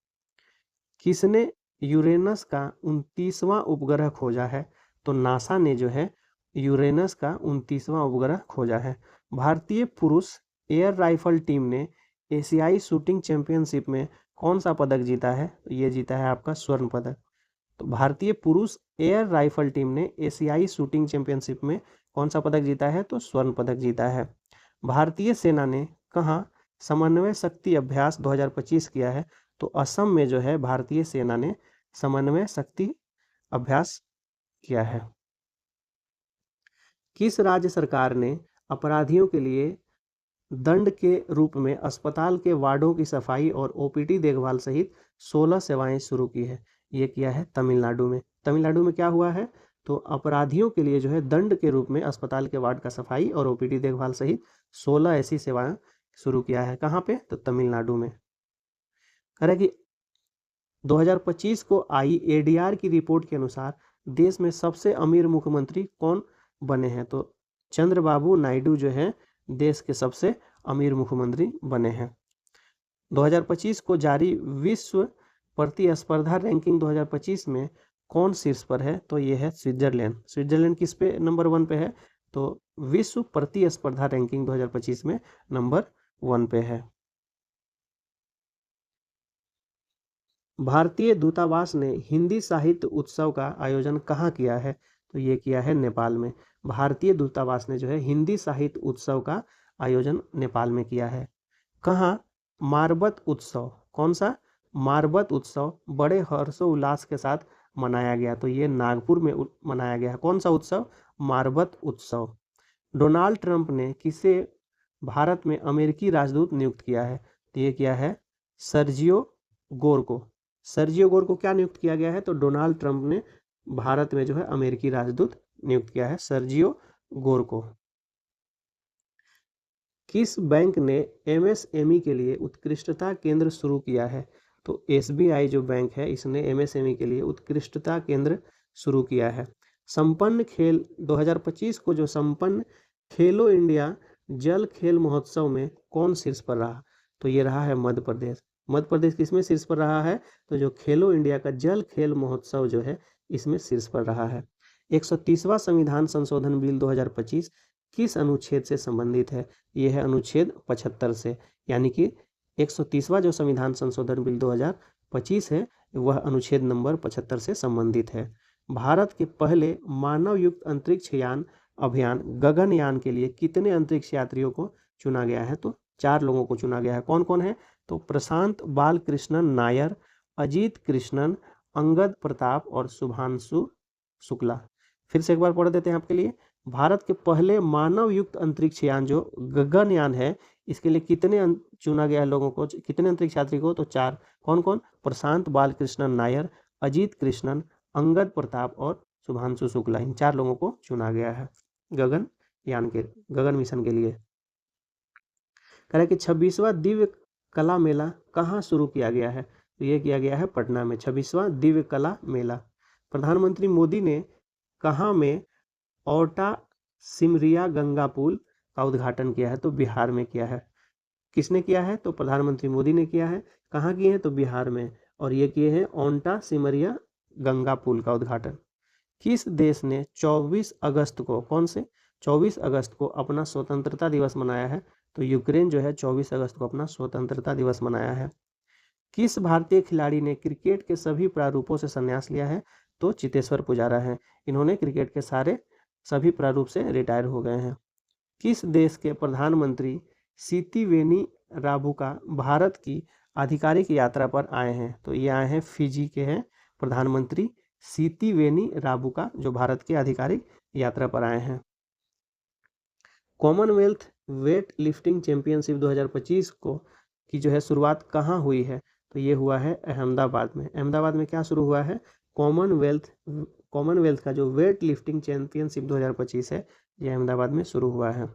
किसने यूरेनस का 29वां उपग्रह खोजा है? तो नासा ने जो है यूरेनस का 29वां उपग्रह खोजा है। भारतीय पुरुष एयर राइफल टीम ने एशियाई शूटिंग चैंपियनशिप में कौन सा पदक जीता है? तो ये जीता है आपका स्वर्ण पदक। तो भारतीय पुरुष एयर राइफल टीम ने एशियाई शूटिंग चैंपियनशिप में कौन सा पदक जीता है? तो स्वर्ण पदक जीता है। भारतीय सेना ने कहाँ समन्वय शक्ति अभ्यास 2025 किया है? तो असम में जो है भारतीय सेना ने समन्वय शक्ति अभ्यास किया है। किस राज्य सरकार ने अपराधियों के लिए दंड के रूप में अस्पताल के वार्डों की सफाई और ओपीडी देखभाल सहित 16 सेवाएं शुरू की है? ये किया है तमिलनाडु में। तमिलनाडु में क्या हुआ है? तो अपराधियों के लिए जो है दंड के रूप में अस्पताल के वार्ड का सफाई और ओपीडी देखभाल सहित 16 ऐसी सेवाएं शुरू किया है। कहाँ पे? तो तमिलनाडु में। कह रहे कि 2025 को आई एडीआर की रिपोर्ट के अनुसार देश में सबसे अमीर मुख्यमंत्री कौन बने हैं? तो चंद्रबाबू नायडू जो है देश के सबसे अमीर मुख्यमंत्री बने हैं। 2025 को जारी विश्व प्रतिस्पर्धा रैंकिंग 2025 में कौन शीर्ष पर है? तो ये है स्विट्जरलैंड। स्विट्जरलैंड किस पे नंबर 1 पे है? तो विश्व प्रतिस्पर्धा रैंकिंग 2025 में नंबर 1 पे है। भारतीय दूतावास ने हिंदी साहित्य उत्सव का आयोजन कहाँ किया है? तो ये किया है नेपाल में। भारतीय दूतावास ने जो है हिंदी साहित्य उत्सव का आयोजन नेपाल में किया है। कहाँ? मारबत उत्सव। कौन सा? मारबत उत्सव बड़े हर्षोल्लास के साथ मनाया गया। तो ये नागपुर में मनाया गया। कौन सा उत्सव? मारबत उत्सव। डोनाल्ड ट्रंप ने किसे भारत में अमेरिकी राजदूत नियुक्त किया है? तो ये किया है सर्जियो गोर को। सर्जियो गोर को क्या नियुक्त किया गया है? तो डोनाल्ड ट्रंप ने भारत में जो है अमेरिकी राजदूत नियुक्त किया है सर्जियो गोर को। किस बैंक ने एमएसएमई के लिए उत्कृष्टता केंद्र शुरू किया है? तो एसबीआई जो बैंक है इसने एमएसएमई के लिए उत्कृष्टता केंद्र शुरू किया है। संपन्न खेल 2025 को जो संपन्न खेलो इंडिया जल खेल महोत्सव में कौन शीर्ष पर रहा? तो ये रहा है मध्य प्रदेश। मध्य प्रदेश किसमें शीर्ष पर रहा है? तो जो खेलो इंडिया का जल खेल महोत्सव जो है इसमें शीर्ष पर रहा है। 130वां संविधान संशोधन बिल 2025 किस अनुच्छेद से संबंधित है? यह है अनुच्छेद 75 से। यानी कि 130वां जो संविधान संशोधन बिल 2025 है वह अनुच्छेद नंबर 75 से संबंधित है। भारत के पहले मानव युक्त अंतरिक्ष यान अभियान गगनयान के लिए कितने अंतरिक्ष यात्रियों को चुना गया है? तो 4 लोगों को चुना गया है। कौन कौन है? तो प्रशांत बालकृष्णन नायर, अजीत कृष्णन, अंगद प्रताप और शुभांशु शुक्ला। फिर से एक बार पढ़ देते हैं आपके लिए। भारत के पहले मानव युक्त अंतरिक्ष यान जो गगनयान है, इसके लिए कितने चुना गया है लोगों को, कितने अंतरिक्ष यात्री को? तो 4। कौन कौन? प्रशांत बालकृष्णन नायर, अजीत कृष्णन, अंगद प्रताप और शुभांशु शुक्ला। इन 4 लोगों को चुना गया है गगन मिशन के लिए। कह रहा है कि 26वां दिव्य कला मेला कहाँ शुरू किया गया है? तो ये किया गया है पटना में, 26वां दिव्य कला मेला। प्रधानमंत्री मोदी ने कहाँ में औटा सिमरिया गंगा पुल का उद्घाटन किया है? तो बिहार में किया है। किसने किया है? तो प्रधानमंत्री मोदी ने किया है। कहाँ किए हैं? तो बिहार में। और ये किए हैं औटा सिमरिया गंगा पुल का उद्घाटन। किस देश ने 24 अगस्त को, कौन से 24 अगस्त को अपना स्वतंत्रता दिवस मनाया है? तो यूक्रेन जो है 24 अगस्त को अपना स्वतंत्रता दिवस मनाया है। किस भारतीय खिलाड़ी ने क्रिकेट के सभी प्रारूपों से संन्यास लिया है? तो चेतेश्वर पुजारा है। इन्होंने क्रिकेट के सभी प्रारूप से रिटायर हो गए हैं। किस देश के प्रधानमंत्री सितिवेनी राबुका भारत की आधिकारिक यात्रा पर आए हैं? तो ये आए हैं फिजी के हैं प्रधानमंत्री सितिवेनी राबुका, जो भारत के आधिकारिक यात्रा पर आए हैं। कॉमनवेल्थ वेट लिफ्टिंग चैंपियनशिप 2025 को की जो है शुरुआत कहाँ हुई है? तो ये हुआ है अहमदाबाद में। अहमदाबाद में क्या शुरू हुआ है? कॉमनवेल्थ का जो वेट लिफ्टिंग चैंपियनशिप 2025 है, ये अहमदाबाद में शुरू हुआ है।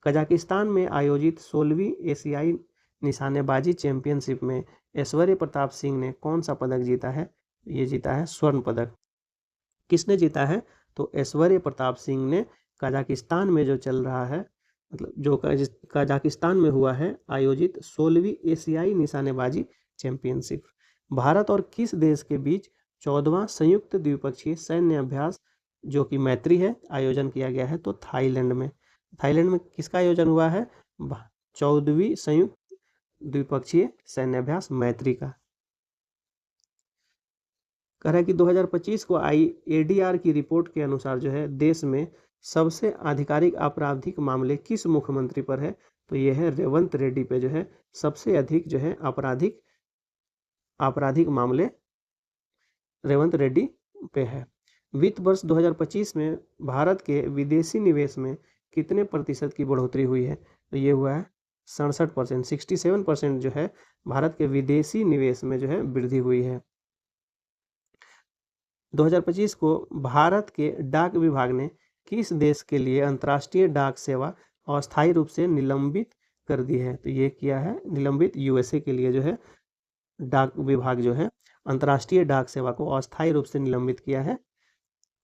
कजाकिस्तान में आयोजित 16वीं एशियाई निशानेबाजी चैंपियनशिप में ऐश्वर्य प्रताप सिंह ने कौन सा पदक जीता है? ये जीता है स्वर्ण पदक। किसने जीता है? तो ऐश्वर्य प्रताप सिंह ने कजाकिस्तान में जो चल रहा है, मतलब जो कजाकिस्तान में हुआ है आयोजित 16वीं एशियाई निशानेबाजी चैंपियनशिप। भारत और किस देश के बीच 14वां संयुक्त द्विपक्षीय सैन्य अभ्यास जो कि मैत्री है आयोजन किया गया है? तो थाईलैंड में। थाईलैंड में किसका आयोजन हुआ है? 14वीं संयुक्त द्विपक्षीय सैन्य अभ्यास मैत्री का। कह रहा है कि 2025 को आई ADR की रिपोर्ट के अनुसार जो है देश में सबसे आधिकारिक आपराधिक मामले किस मुख्यमंत्री पर है? तो ये है रेवंत रेड्डी पे जो है सबसे अधिक जो है आपराधिक मामले रेवंत रेड्डी पे है। वित्त वर्ष 2025 में भारत के विदेशी निवेश में कितने प्रतिशत की बढ़ोतरी हुई है? तो ये हुआ है 67%, 67% जो है भारत के विदेशी निवेश में जो है वृद्धि हुई है। 2025 को भारत के डाक विभाग ने किस देश के लिए अंतर्राष्ट्रीय डाक सेवा अस्थायी रूप से निलंबित कर दी है? तो ये किया है निलंबित USA के लिए जो है डाक विभाग जो है अंतर्राष्ट्रीय डाक सेवा को अस्थायी रूप से निलंबित किया है।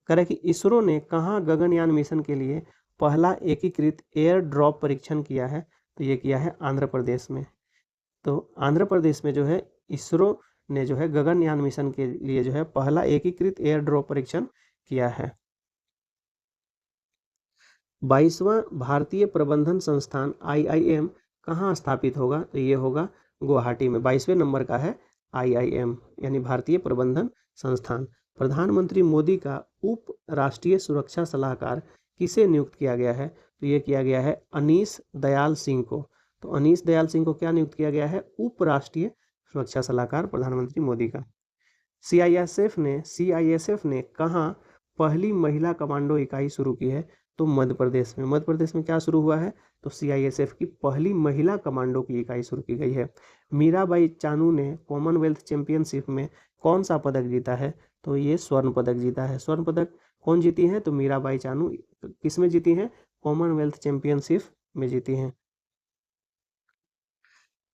कह रहे कि इसरो ने कहाँ गगनयान मिशन के लिए पहला एकीकृत एयर ड्रॉप परीक्षण किया है? तो ये किया है आंध्र प्रदेश में। तो आंध्र प्रदेश में जो है इसरो ने जो है गगनयान मिशन के लिए जो है पहला एकीकृत एयर ड्रॉप परीक्षण किया है। 22वां भारतीय प्रबंधन संस्थान IIM कहाँ स्थापित होगा? तो ये होगा गुवाहाटी में। 22वें नंबर का है IIM यानी भारतीय प्रबंधन संस्थान। प्रधानमंत्री मोदी का उप राष्ट्रीय सुरक्षा सलाहकार किसे नियुक्त किया गया है? तो ये किया गया है अनीश दयाल सिंह को। तो अनीश दयाल सिंह को क्या नियुक्त किया गया है? उप राष्ट्रीय सुरक्षा सलाहकार प्रधानमंत्री मोदी का। CISF ने कहाँ पहली महिला कमांडो इकाई शुरू की है? तो मध्य प्रदेश में। मध्य प्रदेश में क्या शुरू हुआ है? तो CISF की पहली महिला कमांडो की इकाई शुरू की गई है। मीराबाई चानू ने कॉमनवेल्थ चैंपियनशिप में कौन सा पदक जीता है? तो ये स्वर्ण पदक जीता है। स्वर्ण पदक कौन जीती हैं? तो मीराबाई चानू। किस में जीती हैं? कॉमनवेल्थ चैंपियनशिप में जीती हैं।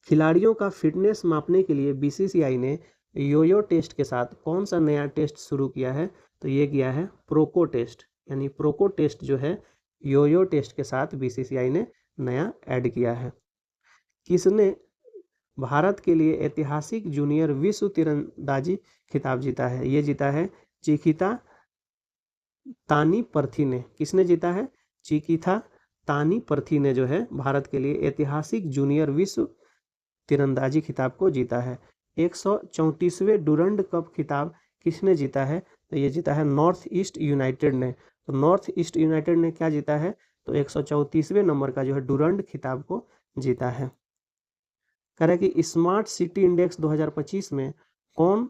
खिलाड़ियों का फिटनेस मापने के लिए BCCI ने योयो टेस्ट के साथ कौन सा नया टेस्ट शुरू किया है? तो ये किया है प्रोको टेस्ट, यानी प्रोको टेस्ट जो है योयो टेस्ट के साथ BCCI ने नया ऐड किया है। किसने भारत के लिए ऐतिहासिक जूनियर विश्व तीरंदाजी खिताब जीता है? ये जीता है चिकिता तानी पर्थी ने। किसने जीता है? चिकिता तानी पर्थी ने जो है भारत के लिए ऐतिहासिक जूनियर विश्व तीरंदाजी खिताब को जीता है। 134वें डुरंड कप खिताब किसने जीता है? तो ये जीता है नॉर्थ ईस्ट यूनाइटेड ने। तो नॉर्थ ईस्ट यूनाइटेड ने क्या जीता है? तो 134वें नंबर का जो है डुरंड खिताब को जीता है। कह रहे कि स्मार्ट सिटी इंडेक्स 2025 में कौन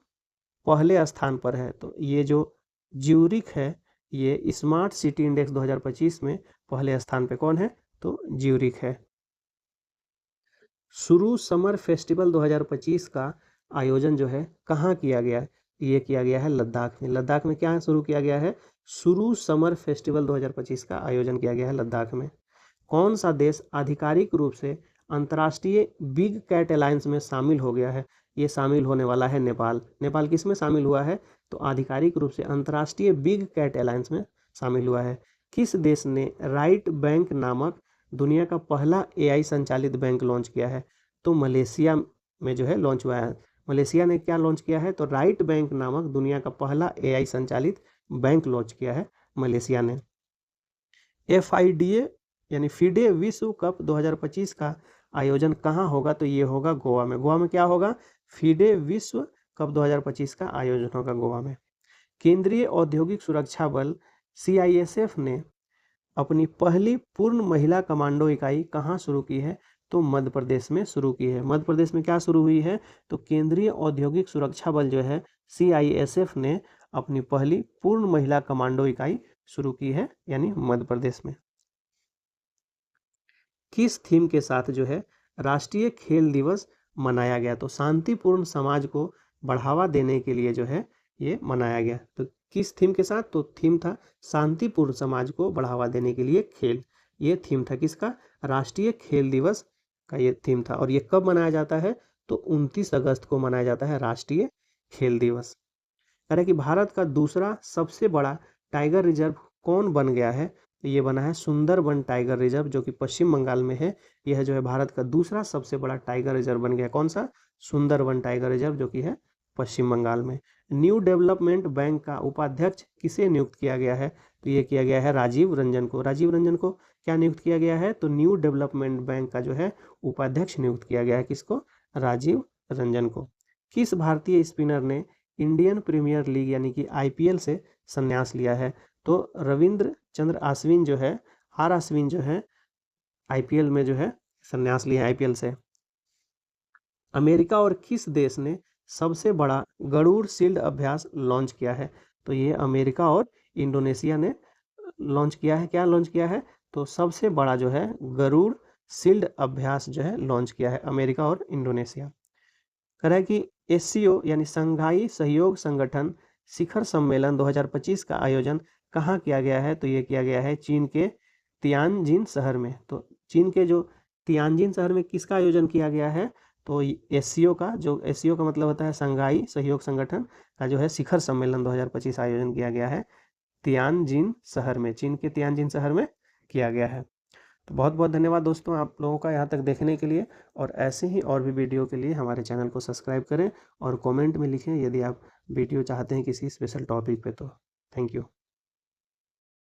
पहले स्थान पर है? तो ये जो ज्यूरिख है ये स्मार्ट सिटी इंडेक्स 2025 में पहले स्थान पे कौन है? तो ज्यूरिख है। शुरू समर फेस्टिवल 2025 का आयोजन जो है कहाँ किया गया है? ये किया गया है लद्दाख में। लद्दाख में क्या शुरू किया गया है? शुरू समर फेस्टिवल 2025 का आयोजन किया गया है लद्दाख में। कौन सा देश आधिकारिक रूप से अंतर्राष्ट्रीय बिग कैट अलायंस में शामिल हो गया है? ये शामिल होने वाला है नेपाल। नेपाल किस में शामिल हुआ है? तो आधिकारिक रूप से अंतर्राष्ट्रीय बिग कैट अलायंस में शामिल हुआ है। किस देश ने राइट बैंक नामक दुनिया का पहला एआई संचालित बैंक लॉन्च किया है? तो मलेशिया में जो है लॉन्च हुआ है। मलेशिया ने क्या लॉन्च किया है? तो राइट बैंक नामक दुनिया का पहला एआई संचालित बैंक लॉन्च किया है मलेशिया ने। FIDA यानी FIDE विश्व कप 2025 का आयोजन कहाँ होगा? तो ये होगा गोवा में। गोवा में क्या होगा? FIDE विश्व कप 2025 का आयोजन होगा गोवा में। केंद्रीय औद्योगिक सुरक्षा बल CISF ने अपनी पहली पूर्ण महिला कमांडो इकाई कहाँ शुरू की है? तो मध्य प्रदेश में शुरू की है। मध्य प्रदेश में क्या शुरू हुई है? तो केंद्रीय औद्योगिक सुरक्षा बल जो है CISF ने अपनी पहली पूर्ण महिला कमांडो इकाई शुरू की है, यानी मध्य प्रदेश में। किस थीम के साथ जो है राष्ट्रीय खेल दिवस मनाया गया? तो शांतिपूर्ण समाज को बढ़ावा देने के लिए जो है ये मनाया गया। तो किस थीम के साथ? तो थीम था शांतिपूर्ण समाज को बढ़ावा देने के लिए खेल। ये थीम था किसका? राष्ट्रीय खेल दिवस का ये थीम था। और ये कब मनाया जाता है? तो 29 अगस्त को मनाया जाता है राष्ट्रीय खेल दिवस। कह रहे कि भारत का दूसरा सबसे बड़ा टाइगर रिजर्व कौन बन गया है? तो ये बना है सुंदरबन टाइगर रिजर्व, जो कि पश्चिम बंगाल में है। यह जो है भारत का दूसरा सबसे बड़ा टाइगर रिजर्व बन गया। कौन सा? सुंदरबन टाइगर रिजर्व, जो कि है पश्चिम बंगाल में। न्यू डेवलपमेंट बैंक का उपाध्यक्ष किसे नियुक्त किया गया है? तो ये किया गया है राजीव रंजन को। राजीव रंजन को क्या नियुक्त किया गया है? तो न्यू डेवलपमेंट बैंक का जो है उपाध्यक्ष नियुक्त किया गया है। किसको? राजीव रंजन को। किस भारतीय स्पिनर ने इंडियन प्रीमियर लीग यानी कि IPL से संन्यास लिया है? तो रविंद्र चंद्र अश्विन जो है, आर अश्विन जो है IPL में जो है संन्यास लिया है IPL से। अमेरिका और किस देश ने सबसे बड़ा गरुड़ शील्ड अभ्यास लॉन्च किया है? तो ये अमेरिका और इंडोनेशिया ने लॉन्च किया है। क्या लॉन्च किया है? तो सबसे बड़ा जो है गरुड़ शील्ड अभ्यास जो है लॉन्च किया है अमेरिका और इंडोनेशिया। कह रहा है कि SCO यानी संघाई सहयोग संगठन शिखर सम्मेलन 2025 का आयोजन कहाँ किया गया है? तो ये किया गया है चीन के तियानजिन शहर में। तो चीन के जो तियानजिन शहर में किसका आयोजन किया गया है? तो SCO का, जो SCO का मतलब होता है संघाई सहयोग संगठन का जो है शिखर सम्मेलन 2025 आयोजन किया गया है तियानजिन शहर में। चीन के तियानजिन शहर में किया गया है। तो बहुत बहुत धन्यवाद दोस्तों आप लोगों का यहाँ तक देखने के लिए। और ऐसे ही और भी वीडियो के लिए हमारे चैनल को सब्सक्राइब करें और कमेंट में लिखें यदि आप वीडियो चाहते हैं किसी स्पेशल टॉपिक पे। तो थैंक यू।